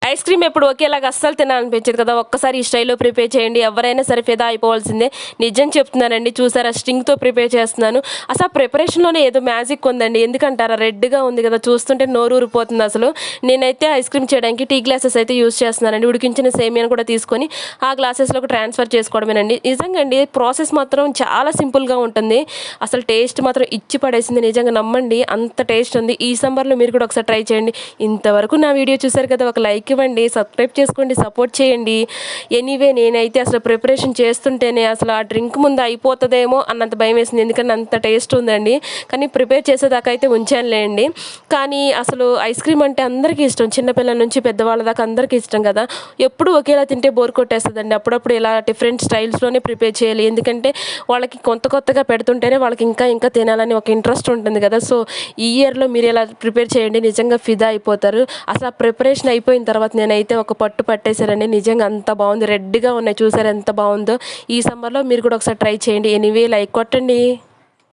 Ice cream ఎప్పుడు ఒకేలాగా అస్సలు తినాలనిపించదు కదా. ఒక్కసారి ఈ స్టైల్లో ప్రిపేర్ చేయండి, ఎవరైనా సరే ఫిదా అయిపోవాల్సిందే. నిజం చెప్తున్నానండి. చూసారా స్ట్రింగ్తో ప్రిపేర్ చేస్తున్నాను. అసలు ప్రిపరేషన్లోనే ఏదో మ్యాజిక్ ఉందండి. ఎందుకంటారా, రెడ్గా ఉంది కదా, చూస్తుంటే నోరు ఊరిపోతుంది అసలు. నేనైతే ఐస్ క్రీమ్ చేయడానికి టీ గ్లాసెస్ అయితే యూస్ చేస్తున్నానండి. ఉడికించిన సేమియాను కూడా తీసుకొని ఆ గ్లాసెస్లోకి ట్రాన్స్ఫర్ చేసుకోవడమేనండి. నిజంగా అండి ప్రాసెస్ మాత్రం చాలా సింపుల్గా ఉంటుంది. అసలు టేస్ట్ మాత్రం ఇచ్చి పడేసింది, నిజంగా నమ్మండి, అంత టేస్ట్ ఉంది. ఈ సమ్మర్లో మీరు కూడా ఒకసారి ట్రై చేయండి. ఇంతవరకు నా వీడియో చూసారు కదా, ఒక లైక్ ఇవ్వండి, సబ్స్క్రైబ్ చేసుకోండి, సపోర్ట్ చేయండి. ఎనీవే నేనైతే అసలు ప్రిపరేషన్ చేస్తుంటేనే అసలు ఆ డ్రింక్ ముందు అయిపోతుందేమో అన్నంత భయం వేసింది. ఎందుకంటే అంత టేస్ట్ ఉందండి. కానీ ప్రిపేర్ చేసేదాకా అయితే ఉంచానులేండి. కానీ అసలు ఐస్ క్రీమ్ అంటే అందరికీ ఇష్టం, చిన్నపిల్లల నుంచి పెద్దవాళ్ళ దాకా అందరికీ ఇష్టం కదా. ఎప్పుడు ఒకేలా తింటే బోర్ కొట్టేస్తుందండి. అప్పుడప్పుడు ఇలా డిఫరెంట్ స్టైల్స్లోనే ప్రిపేర్ చేయాలి. ఎందుకంటే వాళ్ళకి కొత్తగా పెడుతుంటేనే వాళ్ళకి ఇంకా ఇంకా తినాలని ఒక ఇంట్రెస్ట్ ఉంటుంది కదా. సో ఈ ఇయర్లో మీరు ఇలా ప్రిపేర్ చేయండి, నిజంగా ఫిదా అయిపోతారు. అసలు ఆ ప్రిపరేషన్ అయిపోయిన తర్వాత నేనైతే ఒక పట్టు పట్టేశానండి. నిజంగా అంత బాగుంది, రెడ్గా ఉన్నాయి, చూసారు ఎంత బాగుందో. ఈ సమ్మర్లో మీరు కూడా ఒకసారి ట్రై చేయండి. ఎనీవే లైక్ కొట్టండి.